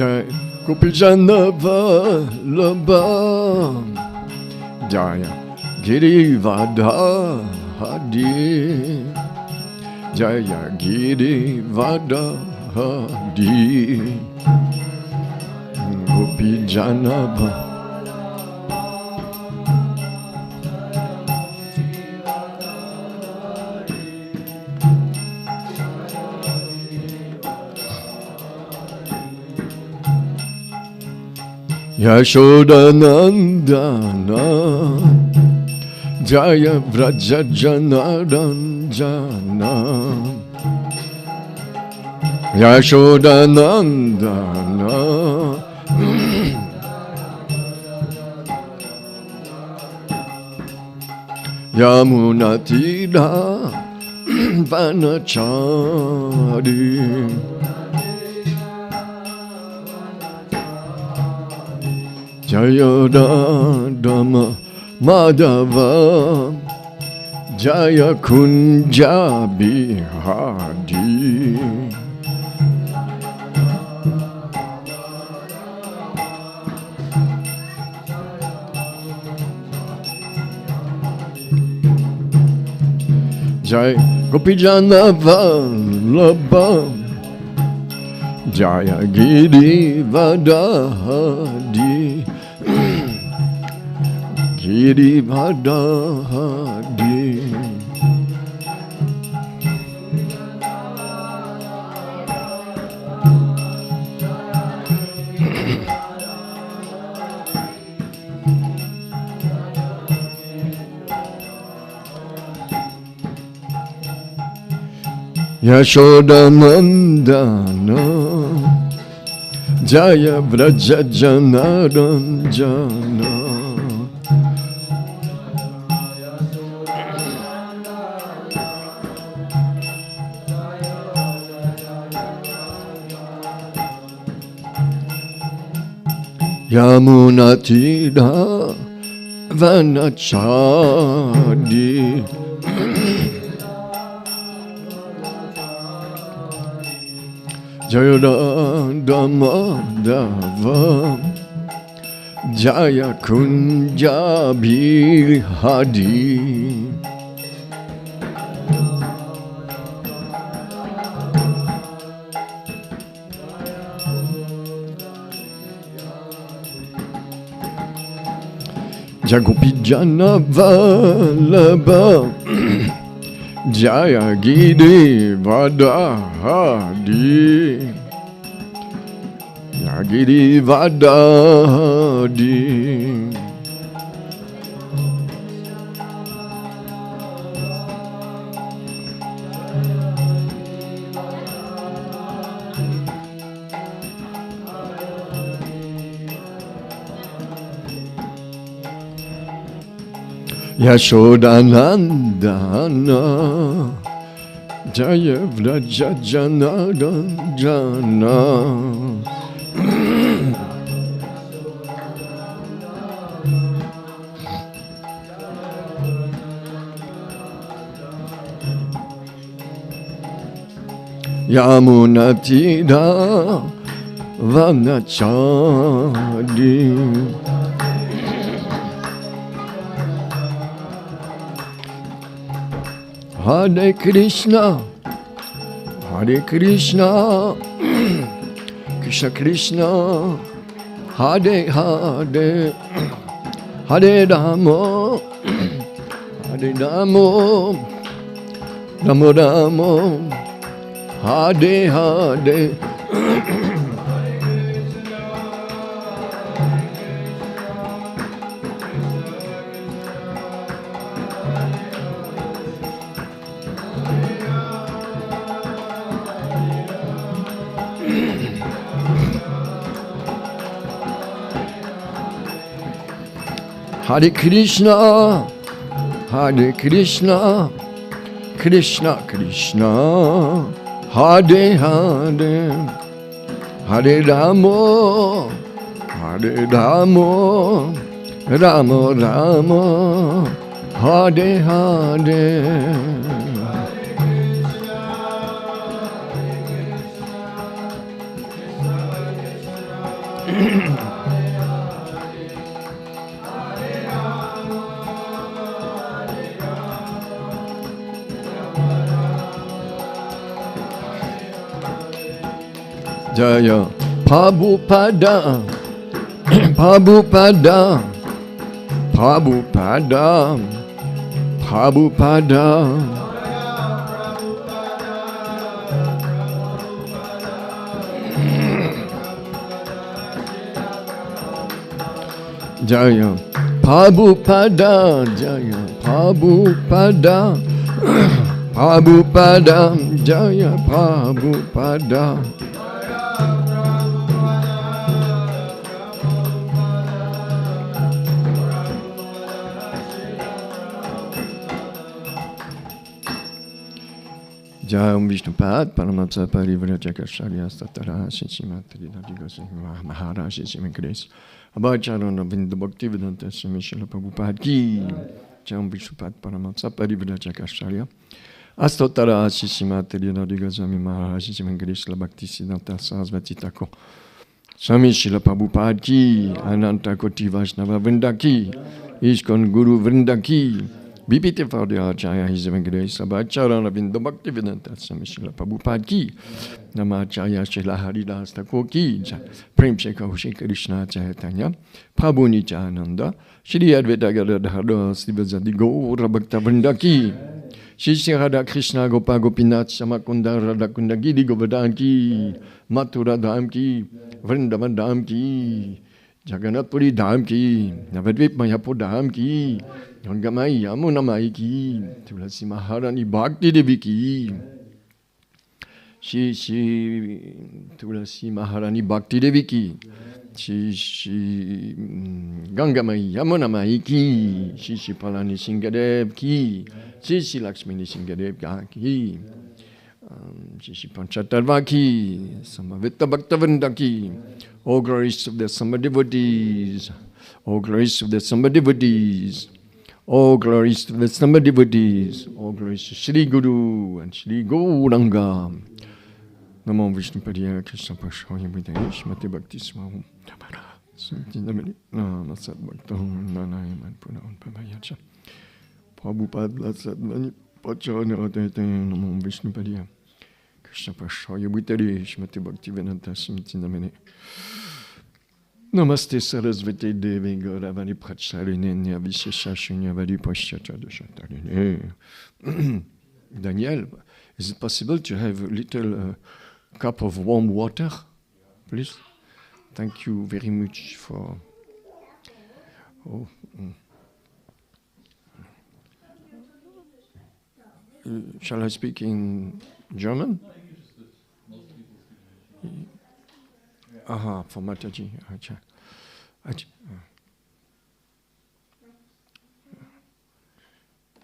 Jai Gopijana Vallabha Jaya Girivardhari Jaya Girivardhari Gopijana Vallabha Yashodanandana Jaya Vrajajanaranjana Yashodanandana Yamunatida Vanachari Jaya Dama Madhava Jaya Kunja Bihadi Jai Gopijana Vallabha Jaya Girivardhari Girivardhari Yashodamandana Jaya Vrajajanaranjana Yamunatida Vanachadi Jaya Madhava Jaya Kunja Bihadi Jagopijana Vallabha Jaya Girivardhari Girivardhari Yashodanandana Jaya Vrajajanaranjana Yamunatida Vanachadi Hare Krishna Hare Krishna Krishna Krishna Hare Hare Hare Rama Hare Rama Rama Rama Hare Hare Hare Krishna, Hare Krishna, Krishna Krishna, Hare Hare, Hare Rama, Hare Rama, Rama Rama, Hare Hare. Jaya Prabhupada, Prabhupada, Prabhupada, Prabhupada. Jaya Prabhupada, Jaya Prabhupada, Prabhupada, Jaya Prabhupada. Jaya Vishnupad, Paramapsa Parivrajakasharya Statara, Shishimatri Nadigosi Maharaj, Shishimikris. Abhacharan Vinda Bhaktivedanta Srimishila Prabhupada ki. Jaya Vishnupad, Paramapsa Parivrajakasharya. Astotara Shishimatri Nadigosami Maharaj, Shishimikris, La Bhakti Siddhanta Sarasvati Thakur. Swami Srila Prabhupada ki, Ananta Koti Vaishnava Vrinda ki, Iskon Guru Vrinda ki, Bipite Fardya Acharya His Venkatesha Bhacharan Avinda Bhaktivedanta Swami Srila Prabhupada ki, Namacharya Srila Haridas Thakur ki, Prem Shekhar Shri Krishna Chaitanya, Prabhu Nityananda, Shri Advaita Gadadhara Srivasadi Gaura Bhakta Vrinda ki, Shri Radha Krishna Gopa Gopinath Shamakunda Radha Kunda Giri Govardhan ki, Mathura Dham ki, Vrindavan Dham ki, Jagannath Puri Dham ki, Navadvip Mayapur Dham ki, Gangamai Yamunamai ki, Tulasi Maharani Bhakti Devi ki, Shri Tulasi Maharani Bhakti Devi ki, Shri Gangamai Yamunamai ki, Shri Palani Singadev ki, Shri Lakshmini Singadev ki, Shri Panchatarva ki, Samavita Bhaktavrinda ki, all glories of the Samba devotees, all glories of the Samba devotees, all glories to the Samba devotees, all glories to Shri Guru and Shri Gauranga. Namo Vishnu Padaya Krishna Pashaya Vidaya Shmati Bhakti Swahum Dhamara Santinamani Nama Sat Bhaktam Nanayaman Punaun Pavayacha Prabhupada Sadmani Pachana Adete Namo Vishnu Padaya Krishna Pashaya Vidaya Shmati Bhakti Vedanta Santinamani Namaste Sarasvati Devi Gauravani Pracharine Vishesha Shunyavadi Pashyata Dashatarine. Daniel, is it possible to have a little cup of warm water, please? Thank you very much for... shall I speak in German? Aha, for Mataji.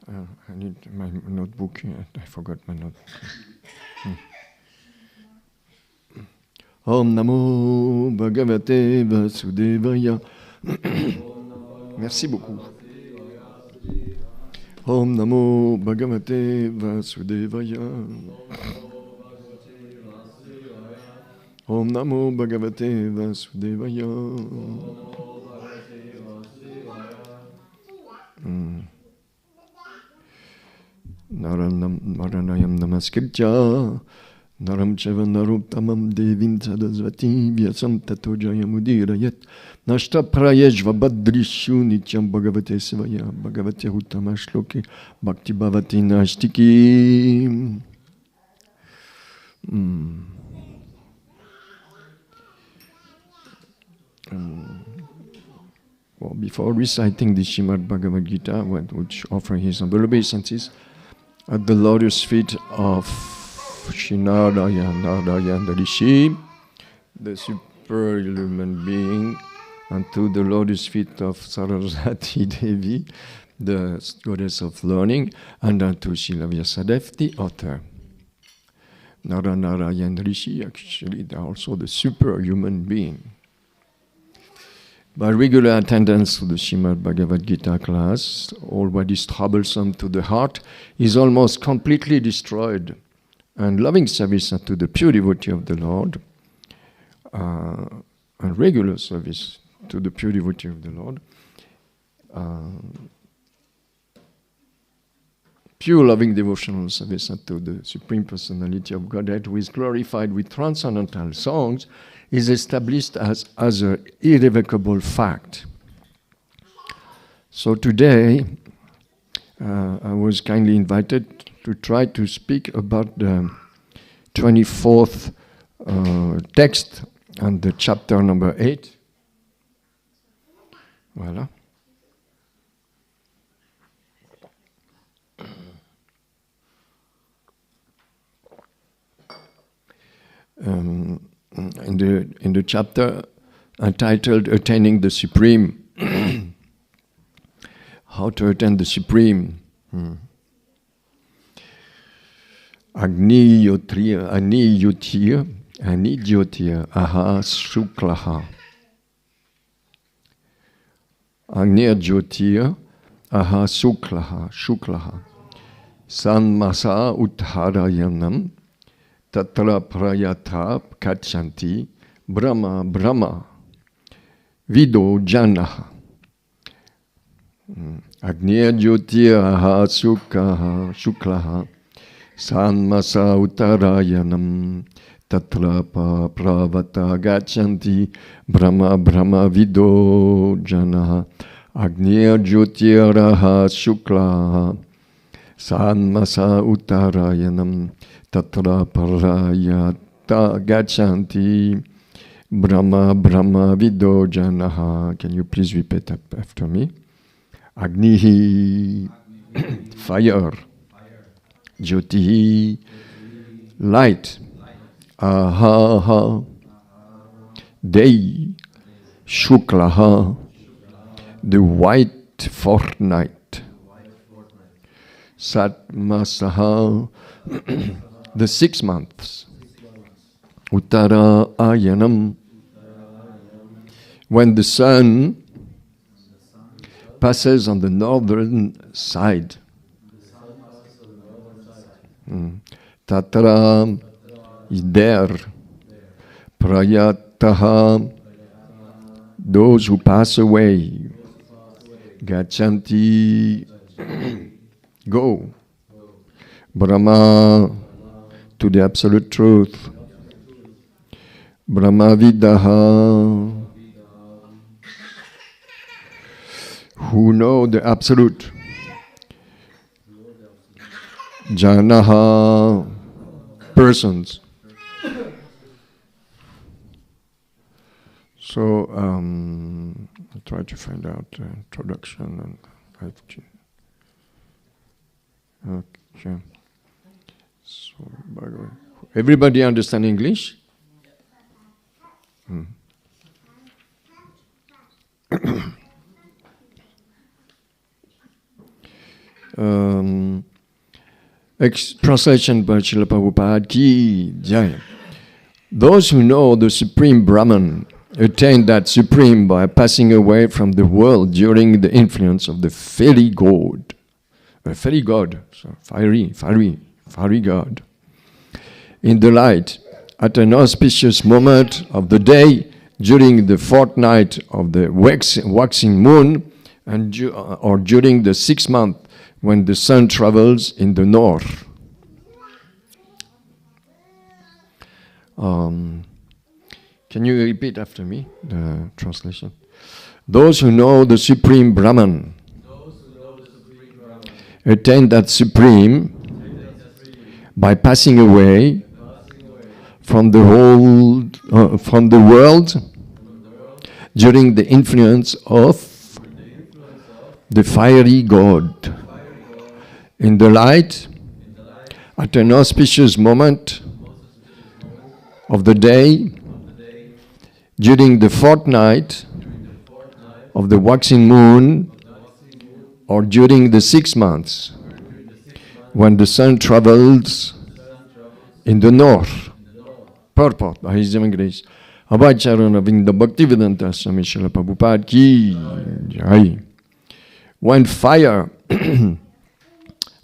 I need my notebook. I forgot my notebook. Om Namo Bhagavate Vasudevaya. Merci beaucoup. Om Namo Bhagavate Vasudevaya. Om Namo Bhagavate Vasudevaya. Naranayam Namaskritya Naram Chava Naruptamam Devim Sadasvati Vyasam Tato Jayamudirayat Nashta Prayeshva Badrishu Nityam Bhagavate Sevaya Bhagavate Uttama Shloke Bhakti Bhavati Nashtiki. Well, before reciting the Srimad Bhagavad Gita, which offer his humble obeisances at the lotus feet of Shri Narayana Rishi, the superhuman being, and to the lotus feet of Saraswati Devi, the goddess of learning, and unto Srila Vyasadeva, the author. Narayana Rishi, actually, they are also the superhuman being. By regular attendance to the Srimad Bhagavad Gita class, all what is troublesome to the heart is almost completely destroyed, and loving service unto the pure devotee of the Lord, and regular service to the pure devotee of the Lord, pure loving devotional service unto the Supreme Personality of Godhead, who is glorified with transcendental songs, is established as an irrevocable fact. So today, I was kindly invited to try to speak about the 24th text and the chapter number 8. Voilà. In the chapter entitled Attaining the Supreme, how to attain the Supreme. Agni Jyotir, aha Shuklaha. Agni Jyotir, aha Shuklaha. Sanmasa Uttarayanam, Tatra Prayata Kachanti, Brahma, Vido Janaha. Agni Jyotir, aha Shuklaha. Sanmasa Uttarayanam, Tatra Pravata Gachanti, Brahma Vido Janaha. Agniya Jyotiraha Shuklaha, Sanmasa Uttarayanam, Tatra Parayata Gachanti, Brahma Vido Janaha. Can you please repeat after me? Agnihi, fire. Jyoti, light. Aha, day. Shuklaha, the white fortnight. Satmasaha, the 6 months. Uttara ayanam, when the sun passes on the northern side. Tatra is there. Prayataha, those who pass away. Gachanti, go. Brahma, to the absolute truth. Brahmavidaha, who know the absolute. Janaha, persons. So I'll try to find out the introduction and okay. So Bhagavad. Everybody understand English? Translation by Srila Prabhupada Ki Jaya. Those who know the Supreme Brahman attain that Supreme by passing away from the world during the influence of the fairy god. So fiery god. In the light, at an auspicious moment of the day, during the fortnight of the waxing moon, or during the 6 months when the sun travels in the north. Can you repeat after me the translation? Those who know the Supreme Brahman attain that Supreme by passing away from the world during the influence of the fiery god. In the light, at an auspicious moment of the day, during the fortnight of the waxing moon, or during the 6 months, when the sun travels in the north. Purport by His Divine Grace. Abhacharana Vinda Bhaktivedanta Swami Srila Prabhupada Ki Jai. When fire,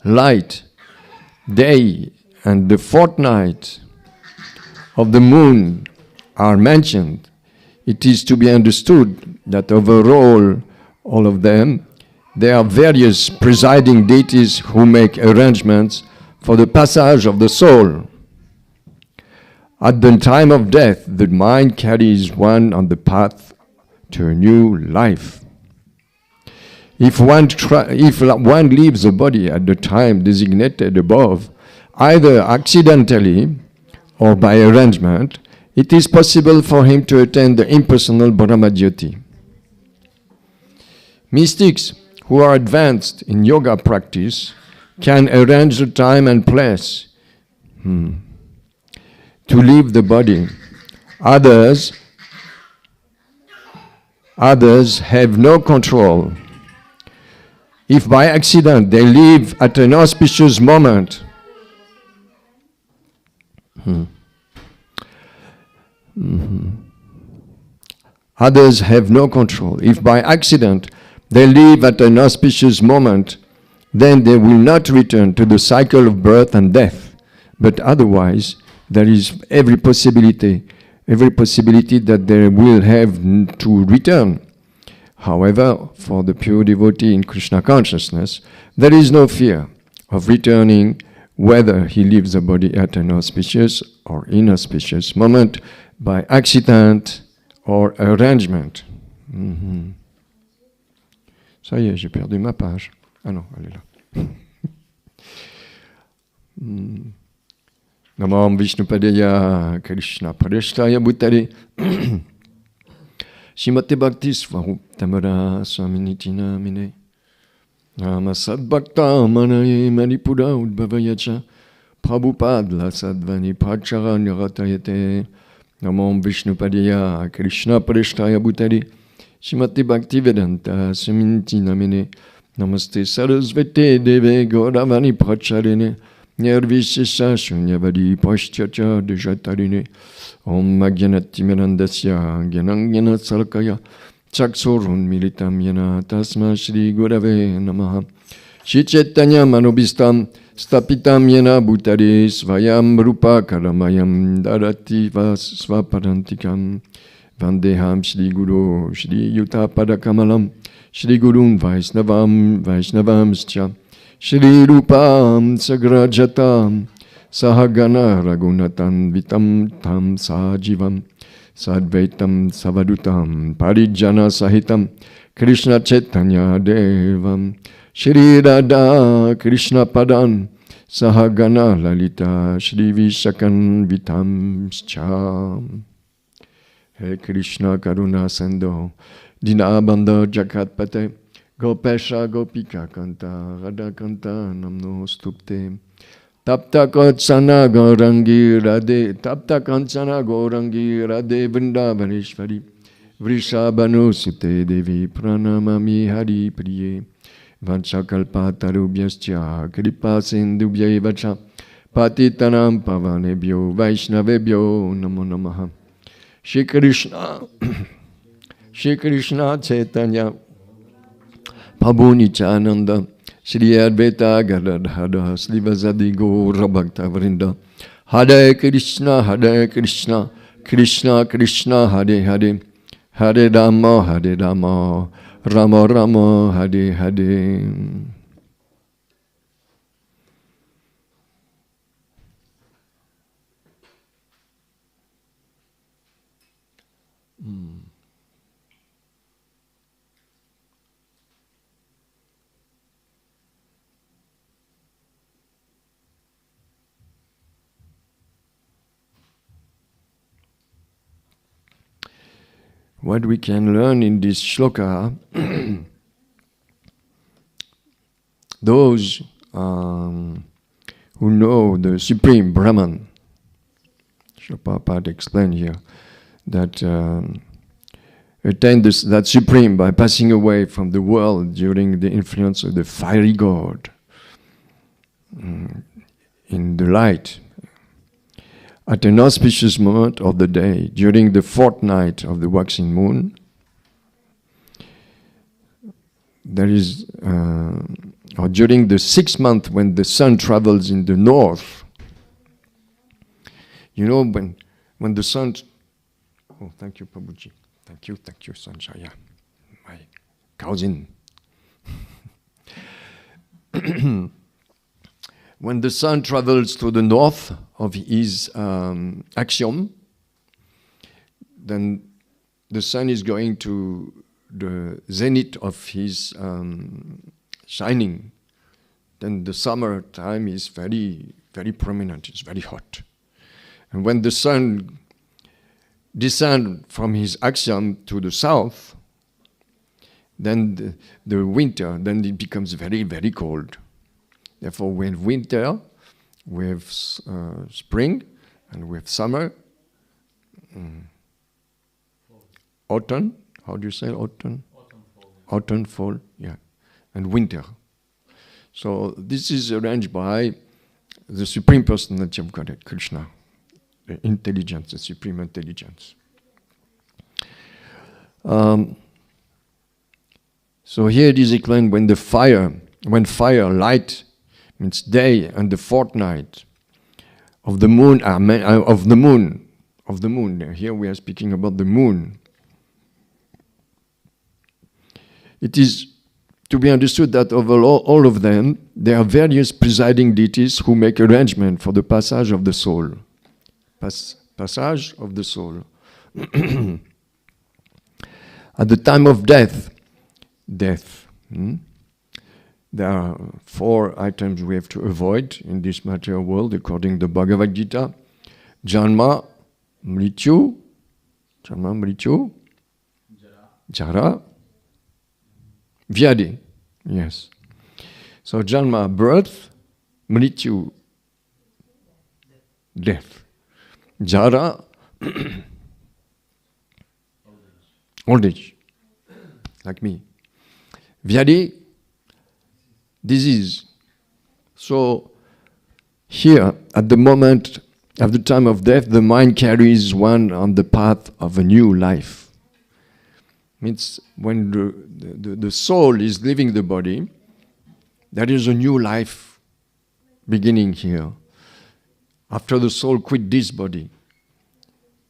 light, day, and the fortnight of the moon are mentioned, it is to be understood that overall, all of them, there are various presiding deities who make arrangements for the passage of the soul. At the time of death, the mind carries one on the path to a new life. If one leaves the body at the time designated above, either accidentally or by arrangement, it is possible for him to attain the impersonal Brahmajyoti. Mystics who are advanced in yoga practice can arrange the time and place to leave the body. Others have no control. If by accident they leave at an auspicious moment, others have no control. If by accident they leave at an auspicious moment, then they will not return to the cycle of birth and death. But otherwise, there is every possibility that they will have to return. However, for the pure devotee in Krishna consciousness, there is no fear of returning, whether he leaves the body at an auspicious or inauspicious moment, by accident or arrangement. Ça y est, j'ai perdu ma page. Ah non, elle est là. Namam Vishnupadaya Krishna Padeshtaya Bhutale Shimate Bhakti Swarup Tamara Swaminiti Namine Nama Sadbhakta Manaye Manipura Udbhavayacha Prabhupada La Sadvani Prachara Niratayate Namam Vishnupadaya Krishna Padeshtaya Bhutale Shimate Bhakti Vedanta Swaminiti Namine Namaste Sarasvate Deve Gauravani Pracharine Nirvishesha Shunyavadi Paschyacha Dejatarine Om Magyanati Mirandasya Gyanangyana Salakaya Chaksorun Militam Yana Tasma Shri Gurave Namaha Shri Chaitanya Manobistam Stapitam Yana Bhutare Svayam Rupa Karamayam Darati Svaparantikam Vandeham Shri Guru Shri Yuta Padakamalam Shri Gurun Vaisnavamscha Shri Rupam Sagrajatam Sahagana Raghunatan Vitam Tam Sajivam Sadvaitam Savadutam Parijana Sahitam Krishna Chaitanya Devam Shri Radha Krishna Padan Sahagana Lalita Shri Vishakan Vitam Scham He Krishna Karuna Sando Dinabanda Jagatpate Gopesha Gopika Kanta Radha Kanta Namno Stupte Tapta Katsana Gaurangi Radhe Tapta Kansana Gaurangi Radhe Vrindavaneshwari Vrishabhanu Sute Devi Pranamami Hari Priye Vanchakalpa Tarubhyascha Kripa Sindubhya Vacha Patitanam Pavanebhyo Vaishnavebhyo Namo Namaha Shri Krishna Shri Krishna Chaitanya Prabhu Nityananda Shri Advaita Gadadhara Srivasadi Gaura Bhakta Vrinda Hare Krishna Krishna Krishna Hare Hare Hare Rama Rama Rama Hare Hare. What we can learn in this shloka, those who know the Supreme Brahman, Prabhupada explained here, that attain that Supreme by passing away from the world during the influence of the fiery God in the light, at an auspicious moment of the day, during the fortnight of the waxing moon, there is, or during the 6th month when the sun travels in the north. You know, when the sun... Oh, thank you, Prabhuji. Thank you, Sanjaya, my cousin. when the sun travels to the north of his axiom, then the sun is going to the zenith of his shining. Then the summer time is very, very prominent, it's very hot. And when the sun descends from his axiom to the south, then the winter, then it becomes very, very cold. Therefore, we have winter, we have spring, and we have summer, autumn. How do you say autumn? Autumn, fall, yeah, and winter. So this is arranged by the Supreme Personality of Godhead, Krishna, the intelligence, the Supreme Intelligence. So here it is explained when fire light means day and the fortnight of the moon of the moon. Here we are speaking about the moon. It is to be understood that over all of them, there are various presiding deities who make arrangement for the passage of the soul. Passage of the soul. At the time of death. There are 4 items we have to avoid in this material world according to the Bhagavad Gita. Janma, Mrityu, Jara, Vyadi. Yes. So Janma, birth, Mrityu, death. Jara, old age, like me. Vyadi, disease. So here, at the moment, at the time of death, the mind carries one on the path of a new life. Means when the soul is leaving the body, there is a new life beginning here. After the soul quit this body,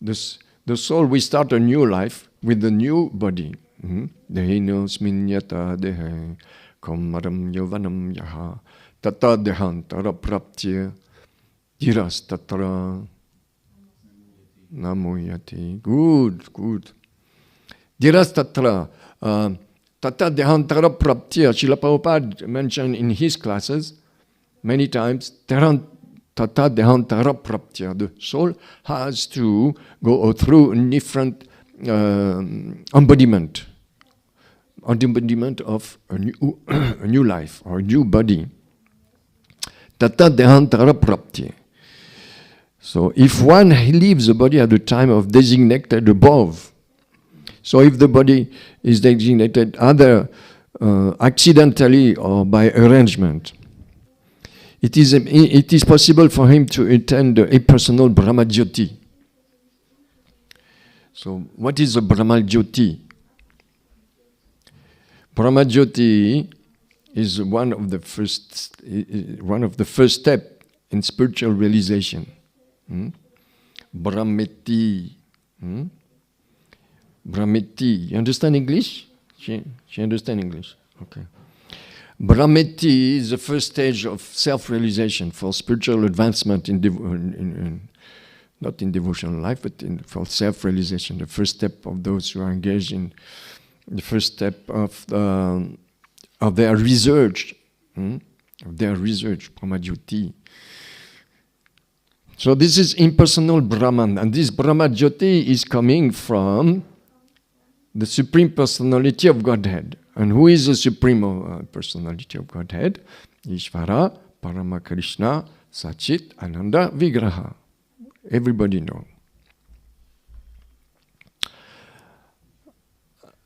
the soul will start a new life with the new body. Dehinosmin yata dehe komaram yovanam yaha tata dehantara praptya diras tatra namuyati. Good. Diras tatra tata dehantara praptya. Srila Prabhupada mentioned in his classes many times tata dehantara praptya. The soul has to go through a different embodiment of a new life or a new body. Tata dehantara prapti. So if one leaves the body at the time of designated above, so if the body is designated either accidentally or by arrangement, it is possible for him to attend a personal Brahmajyoti. So what is a Brahmajyoti? Brahmajyoti is one of the first step in spiritual realization. Brahmati. Brahmati. You understand English? She understands English. Okay. Brahmati is the first stage of self-realization for spiritual advancement not in devotional life, but for self-realization. The first step of those who are engaged in the first step of their research, Brahmajyoti. So this is impersonal Brahman, and this Brahmajyoti is coming from the Supreme Personality of Godhead. And who is the Supreme Personality of Godhead? Ishvara, Parama Krishna, Sachit, Ananda, Vigraha. Everybody know.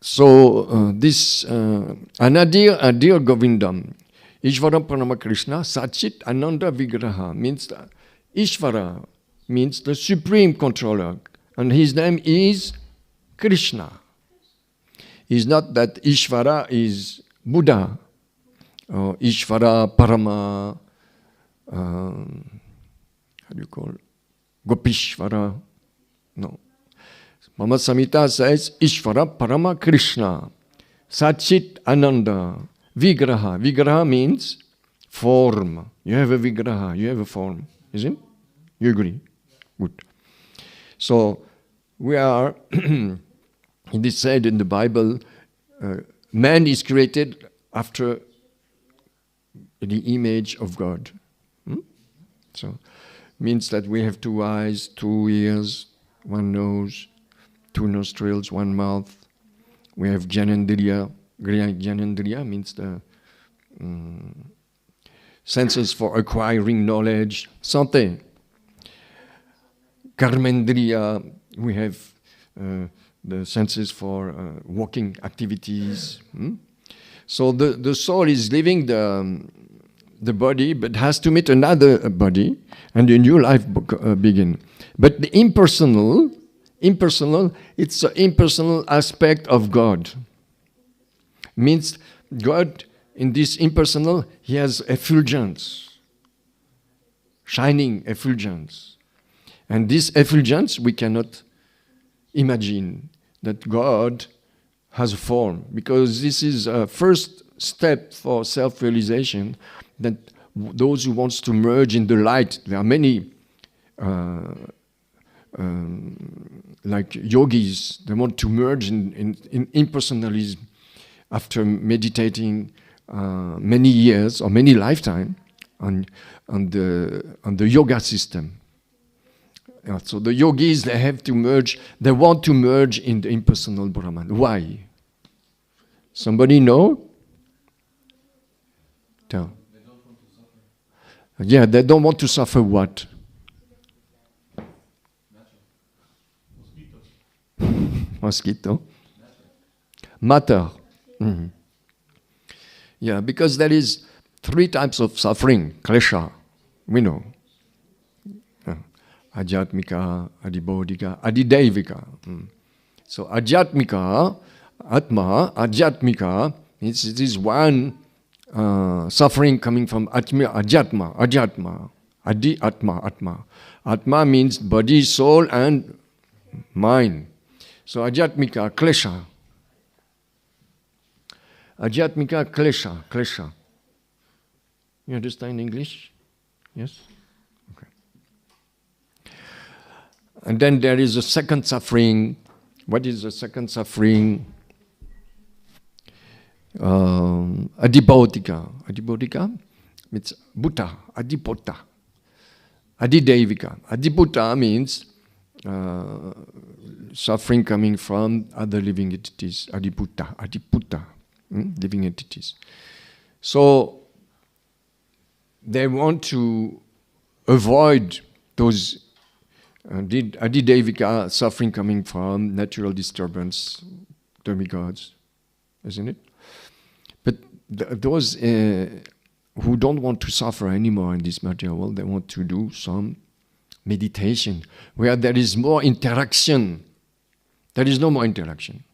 So this Anadir Adir Govindam, Ishvara Parama Krishna, Sachit Ananda Vigraha means Ishvara means the supreme controller, and his name is Krishna. It's not that Ishvara is Buddha or Ishvara Parama, how do you call it? Gopishvara. No. Mama Samhita says Ishvara Parama Krishna, Sachit Ananda, Vigraha. Vigraha means form. You have a vigraha, you have a form. Isn't it? You agree? Good. So, we are, it is said in the Bible, man is created after the image of God. So, means that we have 2 eyes, 2 ears, 1 nose, 2 nostrils, 1 mouth. We have Jnanendriya. Jnanendriya means the senses for acquiring knowledge. Sante. Karmendriya, we have the senses for walking activities. So the soul is living the body, but has to meet another body, and a new life begin. But the impersonal, it's the impersonal aspect of God. Means God, in this impersonal, he has effulgence, shining effulgence. And this effulgence, we cannot imagine that God has a form, because this is a first step for self-realization, that those who wants to merge in the light, there are many like yogis, they want to merge in impersonalism after meditating many years or many lifetime on the yoga system. So the yogis, they have to merge, they want to merge in the impersonal Brahman. Why? Somebody know? Tell. They don't want to suffer. Yeah, they don't want to suffer what? Mosquito. Matter. Mm-hmm. Yeah, because there is 3 types of suffering, klesha, we know. Ajatmika, adibodhika, adidevika. So ajatmika, atma, ajatmika, it is one suffering coming from ajatma, adi, atma. Atma means body, soul and mind. So ajatmika, klesha. Ajatmika, klesha. You understand English? Yes? Okay. And then there is a second suffering. What is the second suffering? Adibodhika. Adibodhika means Bhuta, Adipota. Adidevika. Adibhuta means suffering coming from other living entities. Adiputta, living entities. So they want to avoid those adidevika suffering coming from natural disturbance, demigods, isn't it? But those who don't want to suffer anymore in this material world, they want to do some meditation where there is more interaction. There is no more interaction.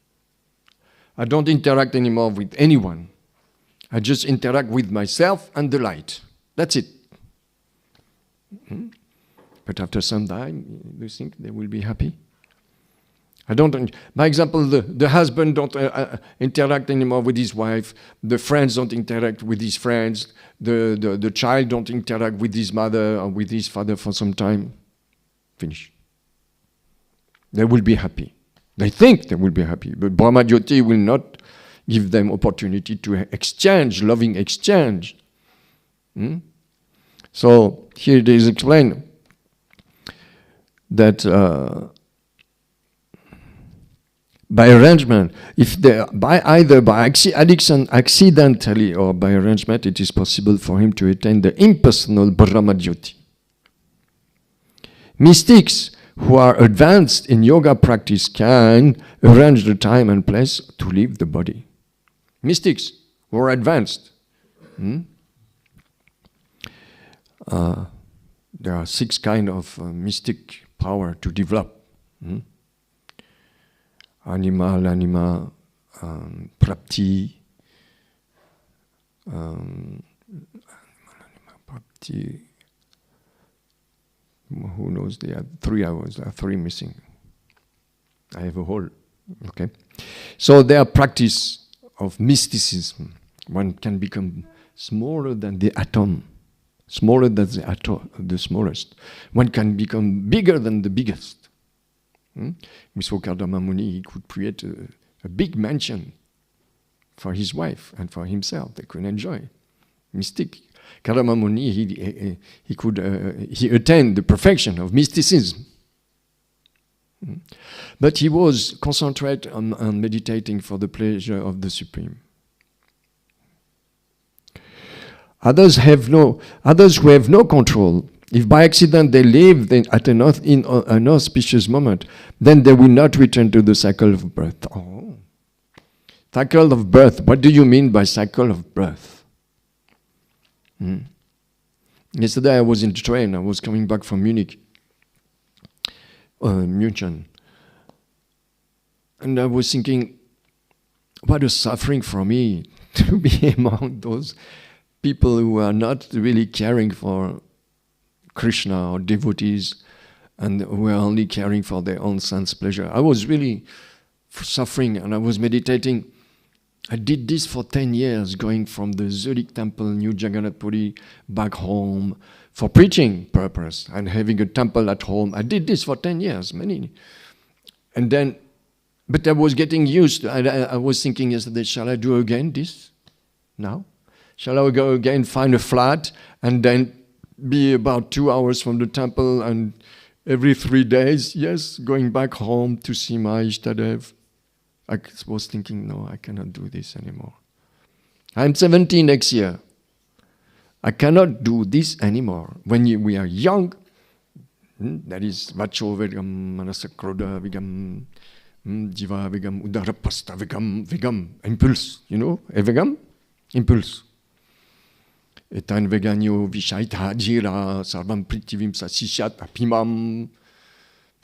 I don't interact anymore with anyone. I just interact with myself and the light. That's it. But after some time, do you think they will be happy? By example, the husband don't interact anymore with his wife. The friends don't interact with his friends. The child don't interact with his mother or with his father for some time. Finish. They will be happy. They think they will be happy, but Brahmajyoti will not give them opportunity to exchange, loving exchange. So here it is explained that by arrangement, if they either by addiction accidentally or by arrangement, it is possible for him to attain the impersonal Brahmajyoti. Mystics who are advanced in yoga practice can arrange the time and place to leave the body. Mystics who are advanced. There are 6 kinds of mystic power to develop. Anima, prapti, who knows? There are 3 hours. There are 3 missing. I have a whole. Okay. So there are practice of mysticism. One can become smaller than the atom. Smaller than the atom, the smallest. One can become bigger than the biggest. We saw Kardama Muni, he could create a big mansion for his wife and for himself. They could enjoy. Mystic. Kardama Muni, he attained the perfection of mysticism. But he was concentrated on meditating for the pleasure of the Supreme. Others who have no control, if by accident they live at an auspicious moment, then they will not return to the cycle of birth. Oh. Cycle of birth. What do you mean by cycle of birth? Yesterday I was in the train. I was coming back from Munich. München. And I was thinking, what a suffering for me to be among those people who are not really caring for Krishna or devotees and who are only caring for their own sense pleasure. I was really suffering and I was meditating. I did this for 10 years, going from the Zurich temple, New Jagannath Puri, back home for preaching purpose and having a temple at home. I did this for 10 years, And then, but I was getting used to it. I was thinking yesterday, shall I do again this now? Shall I go again, find a flat, and then be about 2 hours from the temple and every 3 days, yes, going back home to see my Ishtadev? I was thinking, no, I cannot do this anymore. I'm 70 next year. I cannot do this anymore. When we are young, that is vacho vegam, manasakroda vegam, jiva vegam, udarapasta vegam, impulse, vegam, impulse. Etan veganyo vishaita jira, sarvam pritivim sasishat apimam.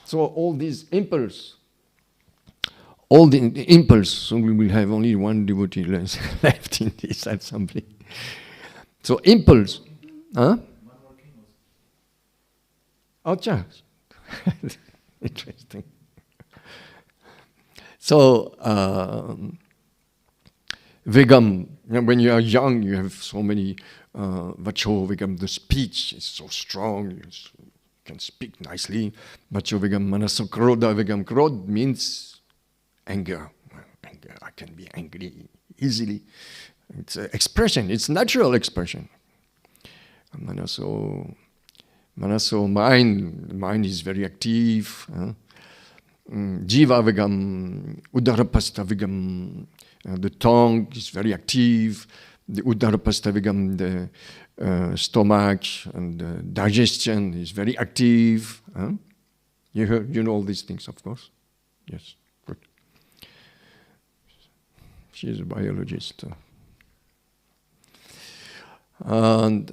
So all these impulse. So we will have only one devotee left in this assembly. So impulse. Huh? Oh, chance. Interesting. So, vegam, when you are young, you have so many vacho vegam, the speech is so strong, you can speak nicely. Vacho vegam manasokroda vegam, krod means anger. I can be angry easily. It's an expression. It's natural expression. Manaso, mind is very active. Jiva vegam, udarapasta vegam. The tongue is very active. The udarapasta vegam, the stomach and the digestion is very active. You know all these things, of course. Yes. She is a biologist. And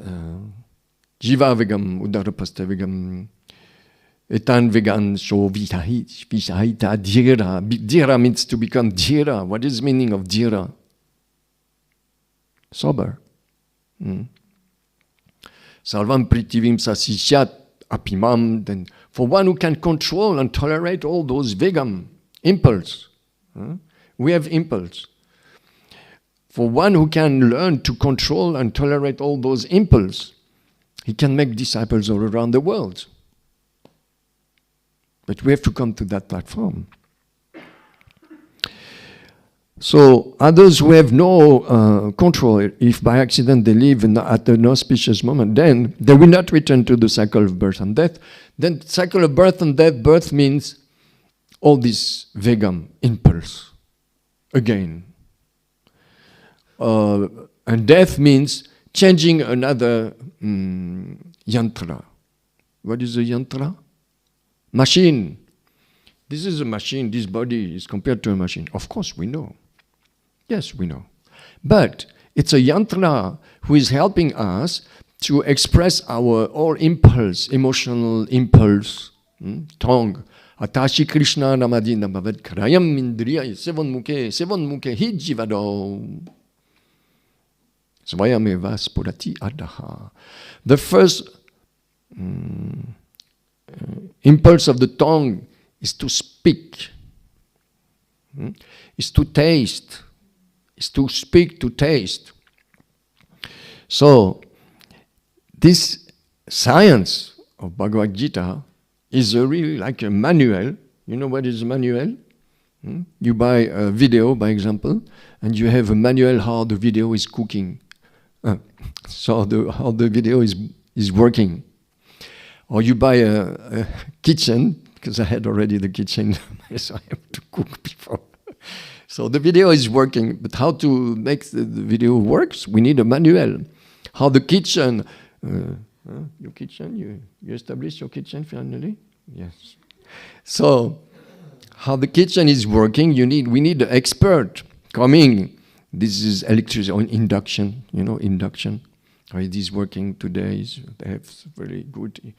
jiva vegam, udarapasta vegam, etan vegan so vishahita dhira. Dhira means to become dhira. What is the meaning of dhira? Sober. Sarvam pritivim sasishyat apimam. Then for one who can control and tolerate all those vegam, impulse. We have impulse. For one who can learn to control and tolerate all those impulses, he can make disciples all around the world. But we have to come to that platform. So others who have no control, if by accident they live at an auspicious moment, then they will not return to the cycle of birth and death. Then cycle of birth and death, birth means all this vegam, impulse, again. And death means changing another yantra. What is a yantra? Machine. This is a machine. This body is compared to a machine. Of course, we know. Yes, we know. But it's a yantra who is helping us to express our all impulse, emotional impulse, tongue. Atashi Krishna namadi namavad karayam indriya sevan muke hijivado. Svayameva spurati adaha. The first impulse of the tongue is to speak, is to taste, is to speak, to taste. So, this science of Bhagavad Gita is really like a manual. You know what is a manual? You buy a video, by example, and you have a manual how the video is cooking. So how the video is working. Or you buy a kitchen, because I had already the kitchen, so I have to cook before. So the video is working, but how to make the video works, we need a manual. How the kitchen, your kitchen, you established your kitchen finally? Yes. So, how the kitchen is working, we need an expert coming. This is electricity on induction, induction. How it is working today, they have very good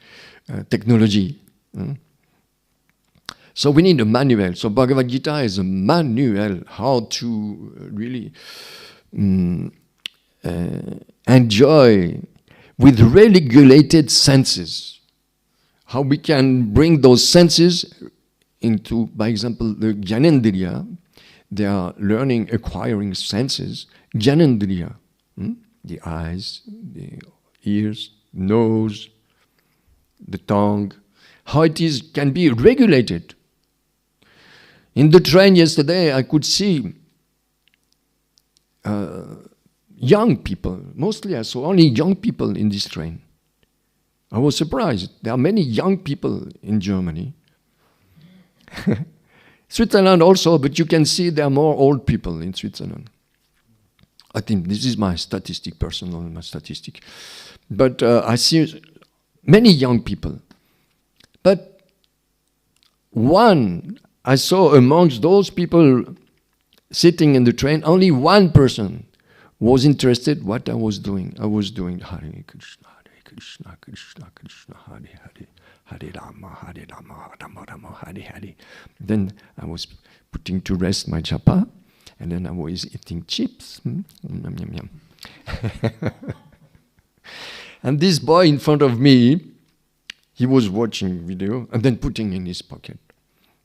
technology. So we need a manual. So Bhagavad Gita is a manual how to really enjoy with regulated senses. How we can bring those senses into, by example, the Jnanendriya. They are learning, acquiring senses. Jnanendriya, the eyes, the ears, nose, the tongue. How it can be regulated. In the train yesterday, I could see young people. Mostly I saw only young people in this train. I was surprised. There are many young people in Germany. Switzerland also, but you can see there are more old people in Switzerland. I think this is my statistic, my statistic. But I see many young people. But I saw amongst those people sitting in the train, only one person was interested what I was doing. I was doing Hare Krishna, Krishna, Krishna, Hare Hare, Hare Rama, Rama Rama, Hare Hare. Then I was putting to rest my japa, and then I was eating chips. Yum, yum, yum. And this boy in front of me, he was watching video and then putting in his pocket.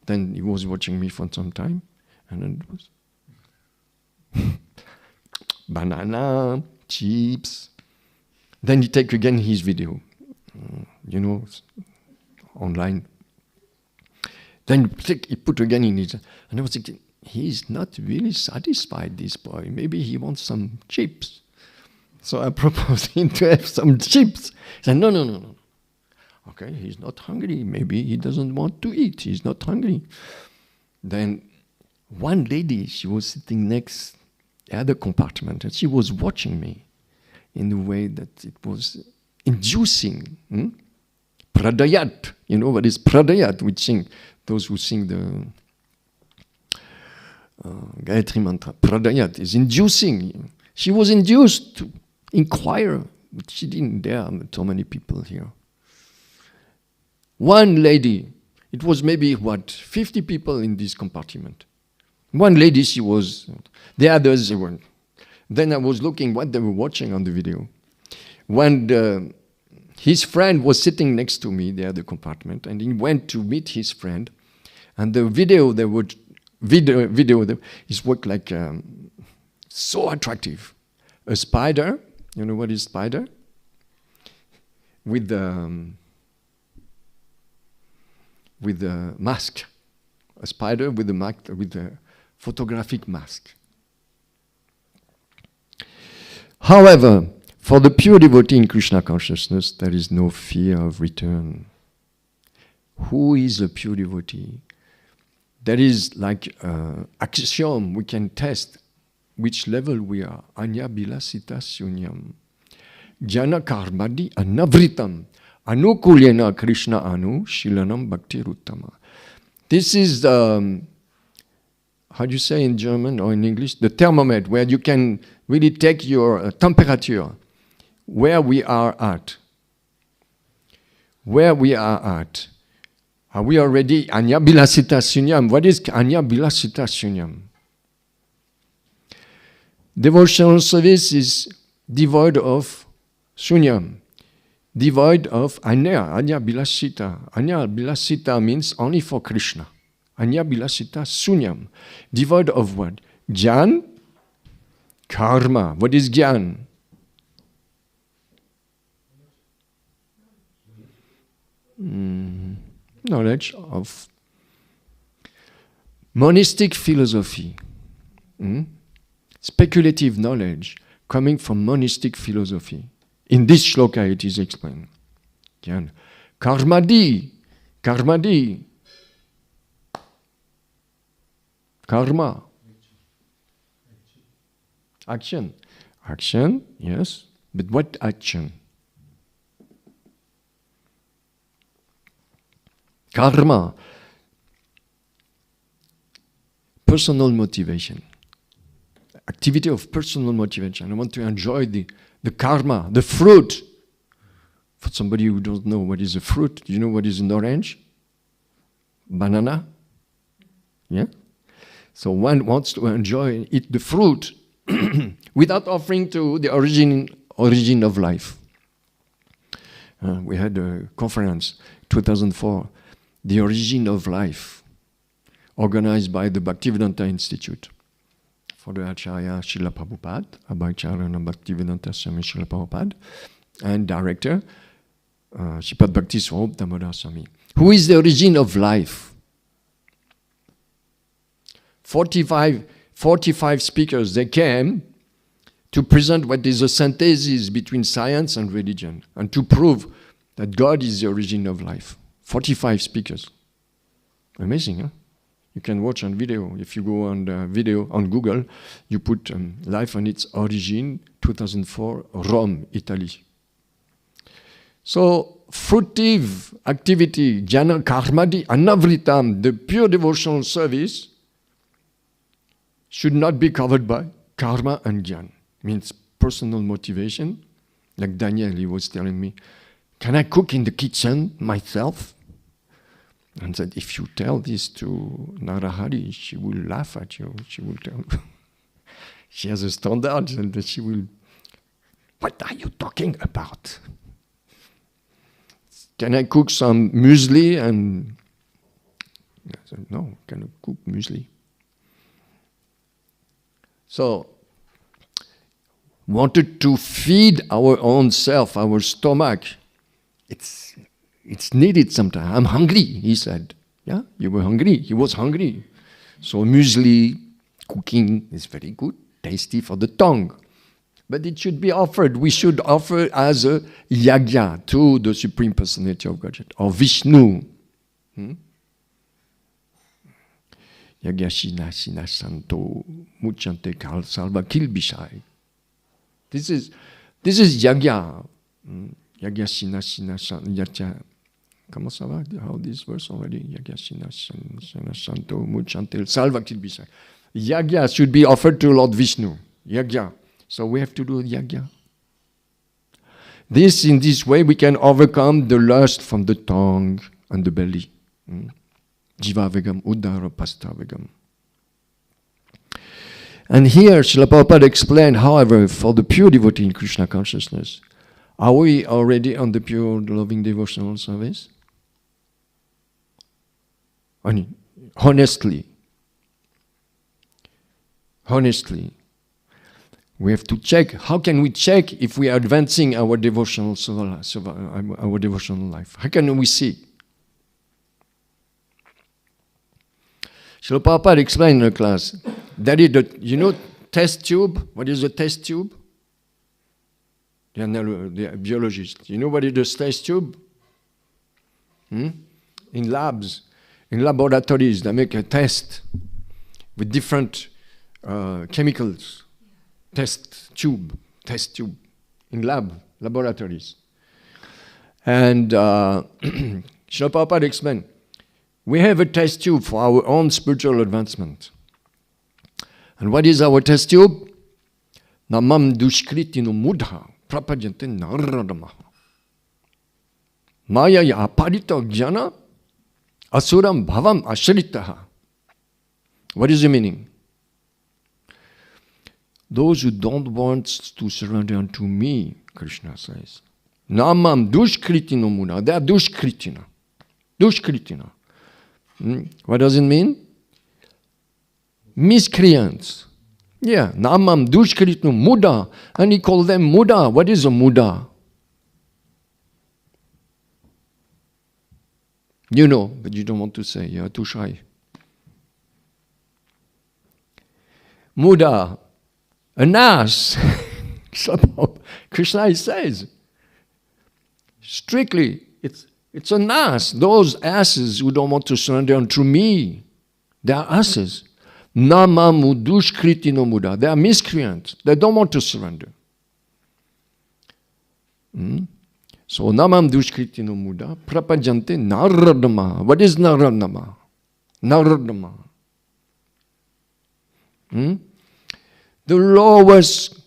Then he was watching me for some time, and then it was banana, chips. Then he take again his video, online. Then he put again in his, and I was thinking, he's not really satisfied, this boy. Maybe he wants some chips. So I proposed him to have some chips. He said, no. Okay, he's not hungry. Maybe he doesn't want to eat. He's not hungry. Then one lady, she was sitting next the other compartment, and she was watching me in a way that it was inducing. Pradayat. You know what is Pradayat? We sing, those who sing the Gayatri Mantra. Pradayat is inducing. She was induced to inquire, but she didn't dare. So many people here. One lady, it was maybe 50 people in this compartment. One lady, she was, the others, they weren't. Then I was looking what they were watching on the video. When his friend was sitting next to me, the other compartment, and he went to meet his friend, and the video they would it worked like so attractive. A spider, you know what is spider? With the mask, a spider with a photographic mask. However, for the pure devotee in Krishna consciousness, there is no fear of return. Who is a pure devotee? That is like axiom. We can test which level we are. Anya bilasita sunyam. Jana karmadi anavritam. Anukulyena Krishna anu shilanam bhakti ruttama. This is the, how do you say in German or in English? The thermometer, where you can really take your temperature, where we are at. Where we are at. Are we already Anya bilasita sunyam? What is Anya bilasita sunyam? Devotional service is devoid of sunyam. Devoid of Anya bilasita. Anya bilasita means only for Krishna. Anya bilasita sunyam. Devoid of what? Jnana, karma. What is jnana? knowledge of monistic philosophy. Speculative knowledge coming from monistic philosophy. In this shloka it is explained. Karmadi. Karma. Action. Action, yes. But what action? Karma. Personal motivation. Activity of personal motivation. I want to enjoy the karma, the fruit. For somebody who don't know what is a fruit, do you know what is an orange? Banana? Yeah? So one wants to enjoy and eat the fruit without offering to the origin of life. We had a conference, 2004, The Origin of Life, organized by the Bhaktivedanta Institute for the Acharya Srila Prabhupada, Abhacharya Bhaktivedanta Swami Srila Prabhupada, and director Sripad Bhakti Swarup Damodar Swami. Who is the origin of life? 45 speakers, they came to present what is a synthesis between science and religion and to prove that God is the origin of life. 45 speakers. Amazing, huh? You can watch on video. If you go on the video on Google, you put Life and its Origin, 2004, Rome, Italy. So, fruitive activity, jnana karmadi anavritam, the pure devotional service, should not be covered by karma and jnana. Means personal motivation. Like Daniel, he was telling me, can I cook in the kitchen myself? And said, if you tell this to Narahari, she will laugh at you. She will tell, she has a standard, and she will, what are you talking about? Can I cook some muesli? And I said, no, cannot cook muesli. So, wanted to feed our own self, our stomach. It's needed sometimes. I'm hungry, he said. Yeah, you were hungry. He was hungry. So muesli, cooking is very good, tasty for the tongue. But it should be offered. We should offer as a yagya to the Supreme Personality of Godhead, or Vishnu. Yagya shina shina santo muchante kal salva kilbishai. This is yagya. Yagya shina shina yagya. Comment ça va? How this verse already? Yagya shina shina santo muchante salva kilbishai. Yagya should be offered to Lord Vishnu. Yagya. So we have to do yagya. In this way, we can overcome the lust from the tongue and the belly. Jiva vegam, udara pasta vegam. And here, Srila Prabhupada explained, however, for the pure devotee in Krishna consciousness, are we already on the pure loving devotional service? Honestly, we have to check. How can we check if we are advancing our devotional life? How can we see? Srila Prabhupada explained in the class that test tube. What is a test tube? The biologist. You know what is the test tube? In labs, in laboratories, they make a test with different chemicals. Test tube in laboratories. And Srila Prabhupada explained, we have a test tube for our own spiritual advancement. And what is our test tube? Namam dushkritino mudha prapajante naradamaha. Maya ya aparita jnana asuram bhavam ashritaha. What is the meaning? Those who don't want to surrender unto me, Krishna says, Namam dushkritino mudha. They are dushkritina. Dushkritina. What does it mean? Miscreants. Yeah, Namam dushkritino muda. And he called them muda. What is a muda? You know, but you don't want to say. You are too shy. Muda, an ass. Somehow, Krishna says, strictly, it's an ass. Those asses who don't want to surrender unto me, they are asses. Nama mudushkriti no muda. They are miscreants. They don't want to surrender. So namam dushkriti no muda prapajante naradama. What is naradama? Naradama. The lowest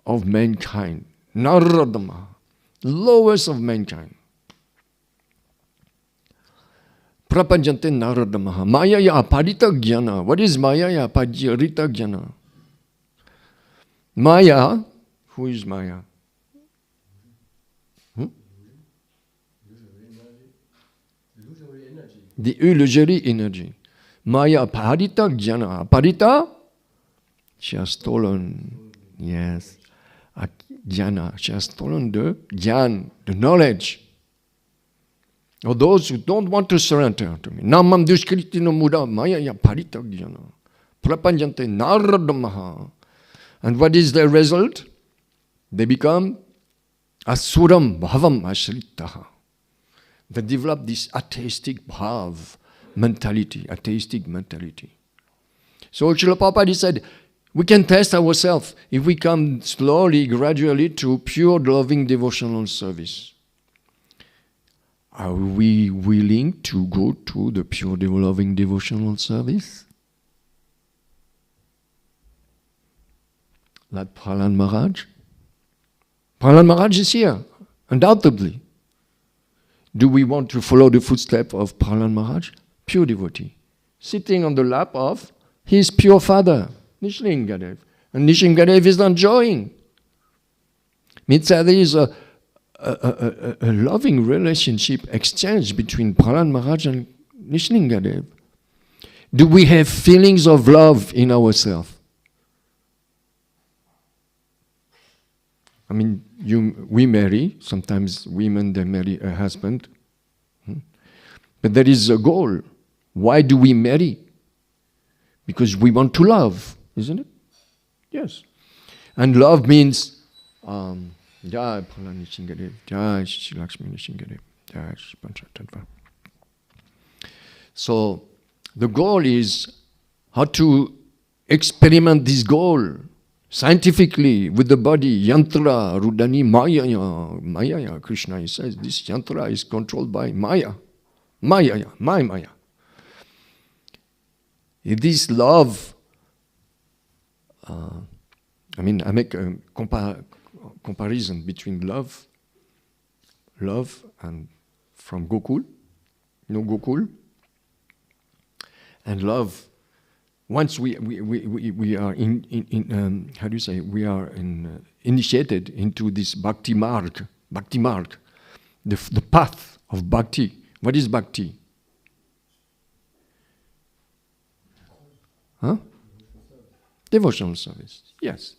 of mankind. Naradama. Lowest of mankind. Prapajante naradamaha. Mayaya parita jnana. What is mayaya parita jnana? Maya, who is Maya? The illusory energy. Maya parita jnana. Parita? She has stolen. Yes. Jnana. She has stolen the jnana, the knowledge. Or those who don't want to surrender to me. Namam dushkriti no muda maya ya parita jnana. Prapanjante naradamaha. And what is the result? They become asuram bhavam ashritaha. They develop this atheistic bhav mentality, atheistic mentality. So Srila Prabhupada said, we can test ourselves if we come slowly, gradually to pure loving devotional service. Are we willing to go to the pure loving devotional service? Like Prahlad Maharaj? Prahlad Maharaj is here, undoubtedly. Do we want to follow the footsteps of Prahlad Maharaj? Pure devotee, sitting on the lap of his pure father, Nishlingadev. And Nishlingadev is enjoying. Means that there is a loving relationship exchange between Prahlad Maharaj and Nishlingadev. Do we have feelings of love in ourselves? I mean, we marry, sometimes women, they marry a husband. But there is a goal. Why do we marry? Because we want to love, isn't it? Yes. And love means, Jai Prahlad Nishingadev, Jai Shri Lakshmi Nishingadev, Jai Shri Tattva. So, the goal is how to experiment this goal scientifically with the body. Yantra, Rudani, Maya. Krishna says this yantra is controlled by Maya. My Maya. If this love, I make a comparison between love and from Gokul, Gokul, and love. Once we are in how do you say, we are initiated into this bhakti marg, the path of bhakti. What is bhakti? Huh? Devotional service. Yes.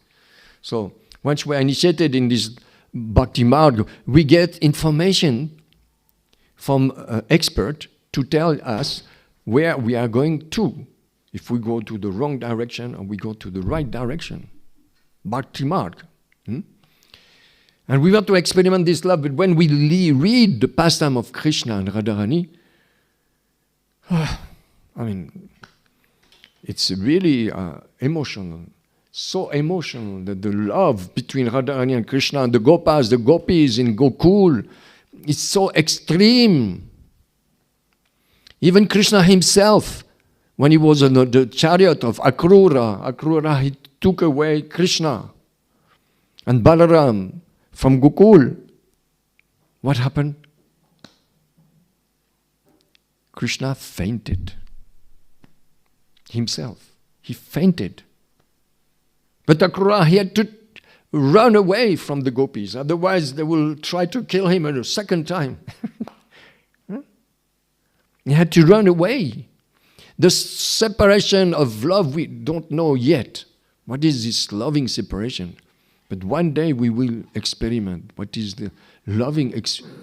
So once we are initiated in this bhakti marg, we get information from an expert to tell us where we are going to. If we go to the wrong direction or we go to the right direction. Bhakti marg. And we want to experiment this love, but when we read the pastime of Krishna and Radharani, it's really emotional. So emotional that the love between Radharani and Krishna and the gopis in Gokul, is so extreme. Even Krishna himself, when he was on the chariot of Akrura, he took away Krishna and Balaram from Gokul. What happened? Krishna fainted. Himself. He fainted. But Akrura, he had to run away from the gopis. Otherwise, they will try to kill him a second time. He had to run away. The separation of love, we don't know yet. What is this loving separation? But one day we will experiment what is the loving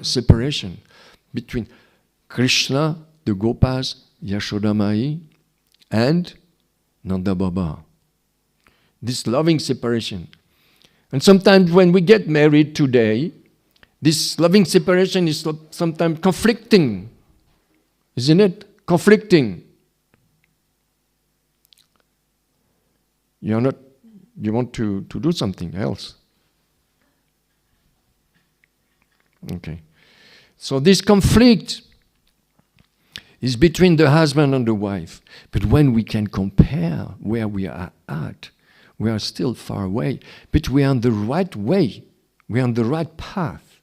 separation between Krishna, the Gopas, Yashoda Mai, and Nanda Baba. This loving separation. And sometimes when we get married today, this loving separation is sometimes conflicting. Isn't it? Conflicting. You want to do something else. Okay. So this conflict is between the husband and the wife. But when we can compare where we are at, we are still far away. But we are on the right way. We are on the right path.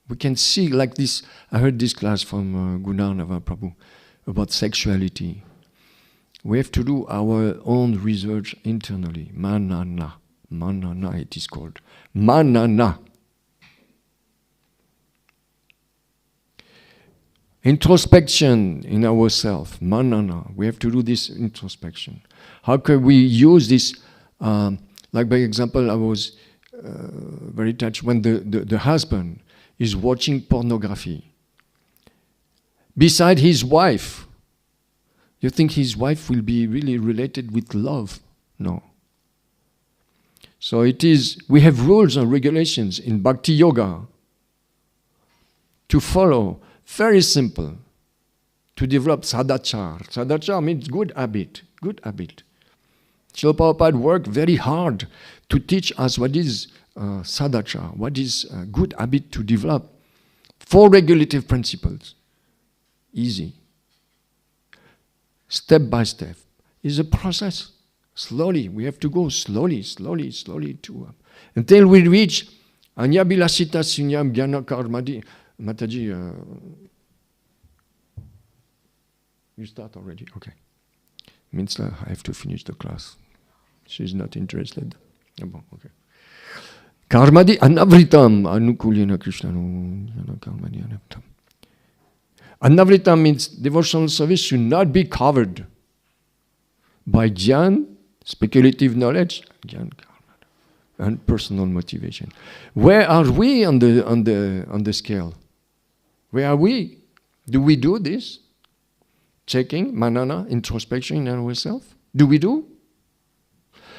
We can see like this. I heard this class from Gunarnava Prabhu about sexuality. We have to do our own research internally. Manana. Manana it is called. Manana. Introspection in ourselves. Manana. We have to do this introspection. How can we use this? Like by example, I was very touched when the husband is watching pornography. Beside his wife, you think his wife will be really related with love? No. So it is, we have rules and regulations in Bhakti Yoga to follow. Very simple. To develop sadachar. Sadachar means good habit. Good habit. Srila Prabhupada worked very hard to teach us what is sadachar, what is good habit to develop. 4 regulative principles. Easy. Step by step. It's a process. Slowly. We have to go slowly to until we reach Anyabilasita Sunyam Jnana Karmadi. Mataji, you start already? Okay. Means I have to finish the class. She's not interested. Oh, bon, okay. Karmadi anavritam anukulyena krishnanu karmadi anavritam. Anavritam means devotional service should not be covered by jnana, speculative knowledge, jnana, and personal motivation. Where are we on the scale? Where are we? Do we do this? Checking, manana, introspection in ourselves? Do we do?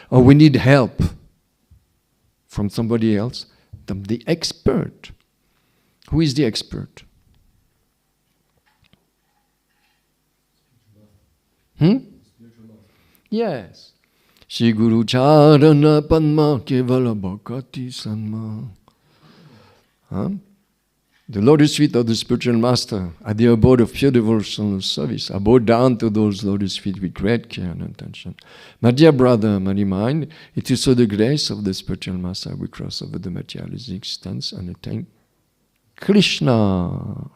Or we need help from somebody else? The expert. Who is the expert? Yes. Shri Guru Charana Padma Kevala Bhakati Sanma. The lotus feet of the spiritual master at the abode of pure devotional service. I bow down to those lotus feet with great care and attention. My dear brother, my dear mind, it is so the grace of the spiritual master we cross over the materialistic existence and attain Krishna.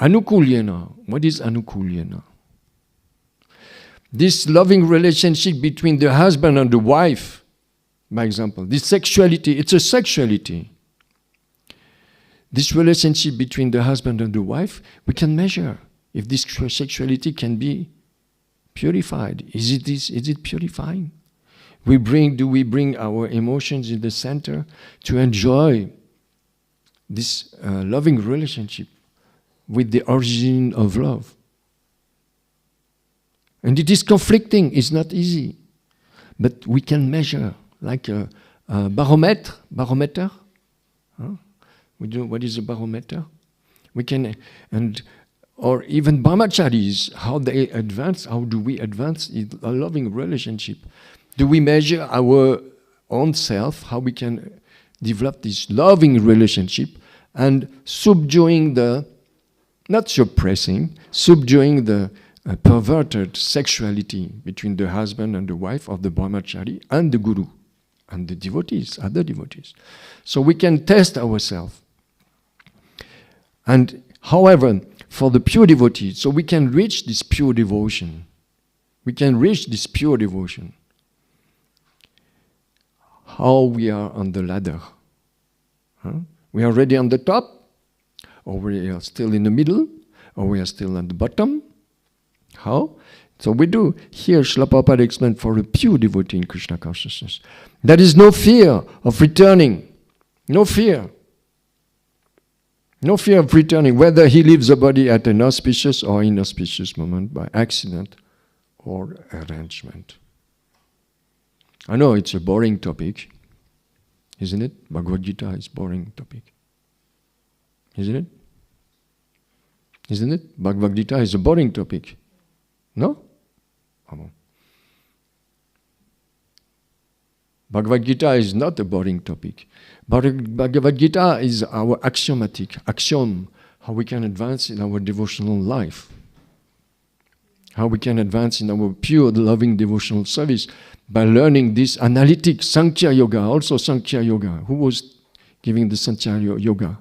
Anukulyena. What is anukulyena? This loving relationship between the husband and the wife. By example, this sexuality, it's a sexuality. This relationship between the husband and the wife, we can measure if this sexuality can be purified. Is it purifying? Do we bring our emotions in the center to enjoy this loving relationship with the origin of love? And it is conflicting, it's not easy. But we can measure. Like a barometer. Huh? We do what is a barometer? We can, or even brahmacharis, how they advance. How do we advance in a loving relationship? Do we measure our own self? How we can develop this loving relationship and subduing not suppressing, subduing the perverted sexuality between the husband and the wife of the brahmachari and the guru. And the devotees, other devotees. So we can test ourselves. And however, for the pure devotees, so we can reach this pure devotion. We can reach this pure devotion. How we are on the ladder. We are already on the top, or we are still in the middle, or we are still at the bottom. How? So we do. Here, Srila Prabhupada explained for a pure devotee in Krishna consciousness. There is no fear of returning No fear. No fear of returning, whether he leaves the body at an auspicious or inauspicious moment, by accident or arrangement. I know it's a boring topic, isn't it? Bhagavad Gita is a boring topic. Isn't it? Isn't it? Bhagavad Gita is a boring topic. No? Ah, bon. Bhagavad Gita is not a boring topic. Bhagavad Gita is our axiom, how we can advance in our devotional life. How we can advance in our pure, loving devotional service by learning this analytic Sankhya Yoga, also Sankhya Yoga. Who was giving the Sankhya Yoga?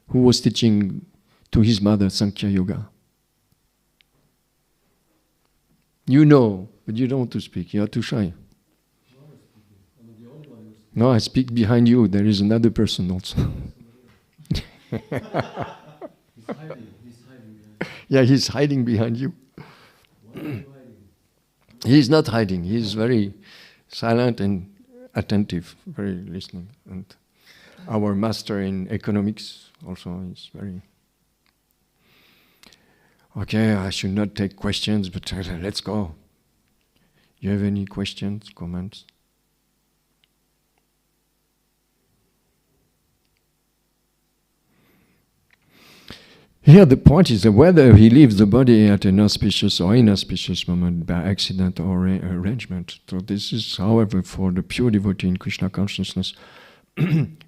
Who was teaching to his mother Sankhya Yoga? You know, but you don't want to speak. You are too shy. No, I speak behind you. There is another person also. He's hiding. Yeah, he's hiding behind you. Why are you hiding? He's not hiding. He's very silent and attentive, very listening. And our master in economics also is very... Okay, I should not take questions, but let's go. You have any questions, comments? Here the point is that whether he leaves the body at an auspicious or inauspicious moment by accident or arrangement. So this is, however, for the pure devotee in Krishna consciousness.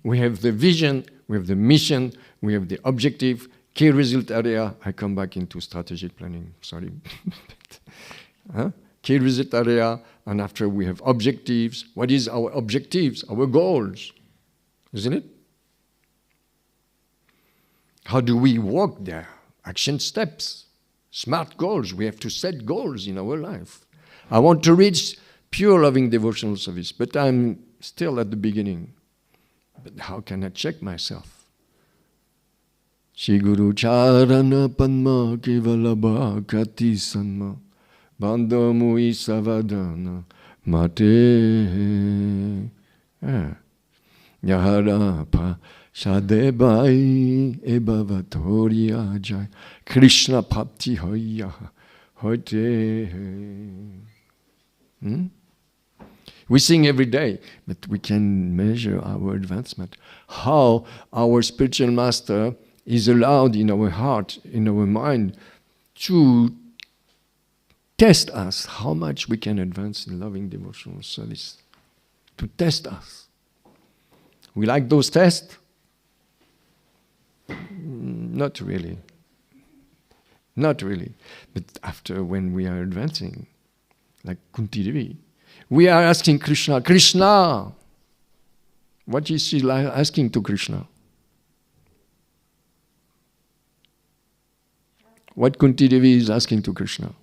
We have the vision, we have the mission, we have the objective, key result area. I come back into strategic planning, sorry. Key result area, and after we have objectives. What is our objectives, our goals? Isn't it? How do we walk there? Action steps, smart goals. We have to set goals in our life. I want to reach pure loving devotional service, but I'm still at the beginning. But how can I check myself? Shri Guru Charana Padma Kevalabha Kati Sanma Bandha Mui Savadana Mate Yahara Pa Shadebai Ebhavatoriya Jai Krishna Bhakti Hoya Hote. We sing every day, but we can measure our advancement. How our spiritual master is allowed in our heart, in our mind, to test us how much we can advance in loving devotional service. To test us. We like those tests? Not really. Not really. But after, when we are advancing, like Kunti Devi, we are asking Krishna, Krishna! What is she asking to Krishna? What Kunti Devi is asking to Krishna?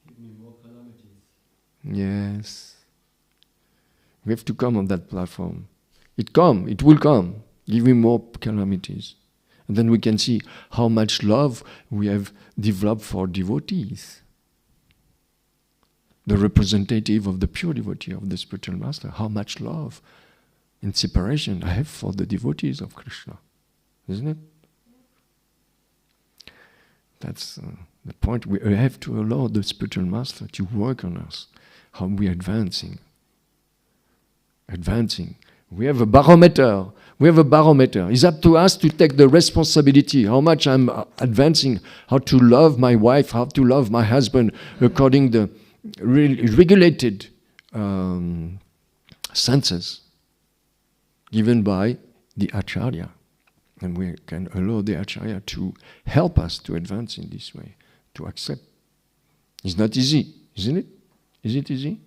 Give me more calamities. Yes. We have to come on that platform. It will come. Give me more calamities. And then we can see how much love we have developed for devotees. The representative of the pure devotee of the spiritual master. How much love and separation I have for the devotees of Krishna. Isn't it? That's the point. We have to allow the spiritual master to work on us. How we are advancing. We have a barometer. It's up to us to take the responsibility. How much I'm advancing. How to love my wife. How to love my husband according to regulated senses given by the Acharya. And we can allow the Acharya to help us to advance in this way, to accept. It's not easy, isn't it? Is it easy?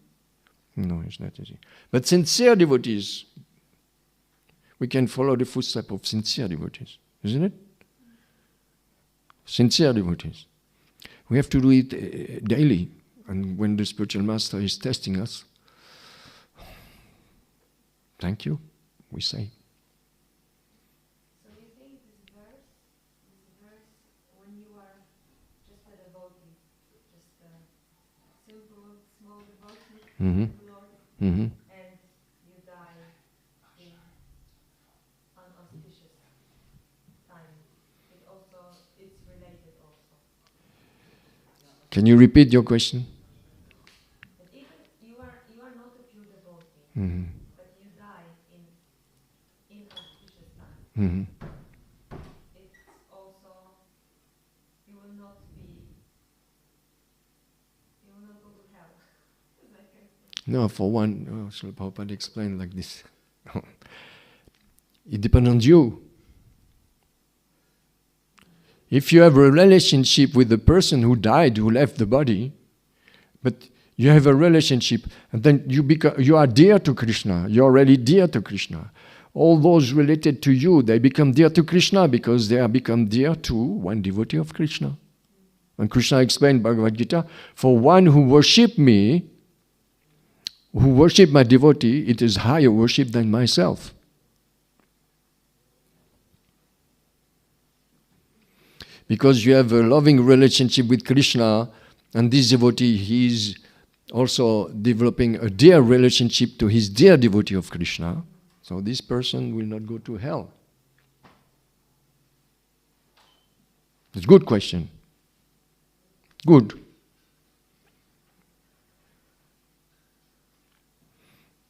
No, it's not easy. But sincere devotees, we can follow the footsteps of sincere devotees, isn't it? Sincere devotees. We have to do it daily. And when the spiritual master is testing us, thank you, we say. So you think this verse, when you are just a devotee, just a simple, small devotee to the Lord, and you die in inauspicious time. It's related also. Can you repeat your question? But even you are not a pure devotee, Mm-hmm. but you die in inauspicious time. Mm-hmm. It's also you will not go to hell. As I can say. No, for one, Srila Prabhupada explained like this. It depends on you. If you have a relationship with the person who died, who left the body, but you have a relationship, and then you are dear to Krishna, you are really dear to Krishna. All those related to you, they become dear to Krishna because they have become dear to one devotee of Krishna. And Krishna explained Bhagavad Gita, for one who worship me, who worship my devotee, it is higher worship than myself. Because you have a loving relationship with Krishna, and this devotee, he is also developing a dear relationship to his dear devotee of Krishna. So this person will not go to hell. It's a good question. Good.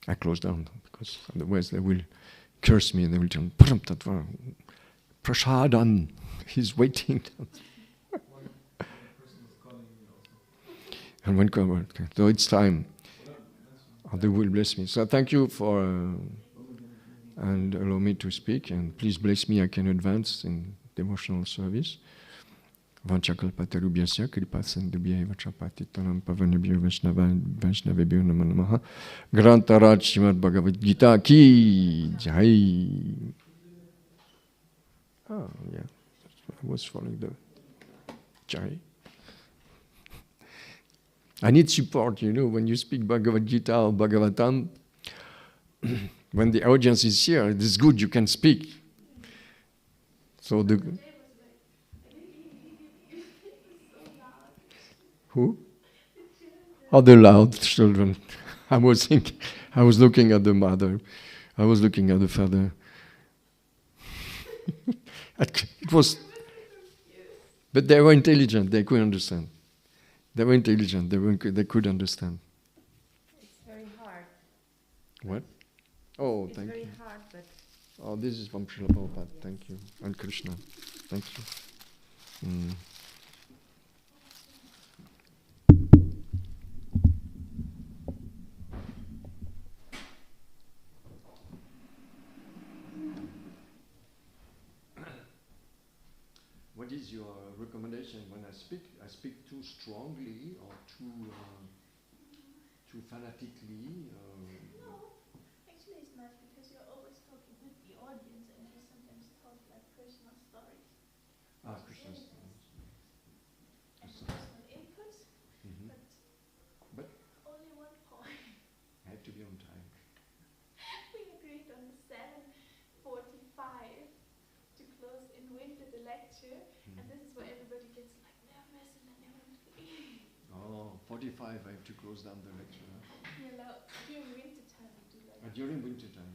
I close down because otherwise they will curse me and they will tell me, Param tattva, prasadam, he's waiting. One person is calling me also. And one cover. Okay. So it's time. They will bless me. So thank you for and allow me to speak, and please bless me. I can advance in devotional service. Vanchakalpatarubhyasya kripasandubhyeva chapatitanam pavanabhyo vaishnavebhyo namo namaha. Grantaraj Srimad Bhagavad Gita ki jai. Oh, yeah. I was following the jai. I need support, when you speak Bhagavad Gita or Bhagavatam, when the audience is here, it is good you can speak. So the... Who? Oh, the loud children. I was looking at the mother. I was looking at the father. It was... But they were intelligent, they could understand. They were intelligent, they could understand. It's very hard. What? Oh, It's thank you. very hard, but Oh, this is from Srila Prabhupada. Thank you. And Krishna. Thank you. What is your recommendation when I speak? I speak too strongly or too fanatically? No, actually it's not, because you're always talking with the audience and you sometimes talk like personal stories. Krishna. And personal inputs, Mm-hmm. but only one point. I have to be on time. We agreed on 7:45 to close in winter the lecture, and this is where everybody gets like nervous and then they want to leave. Oh, 45, I have to close down the lecture. You know, during winter time we do like During winter time.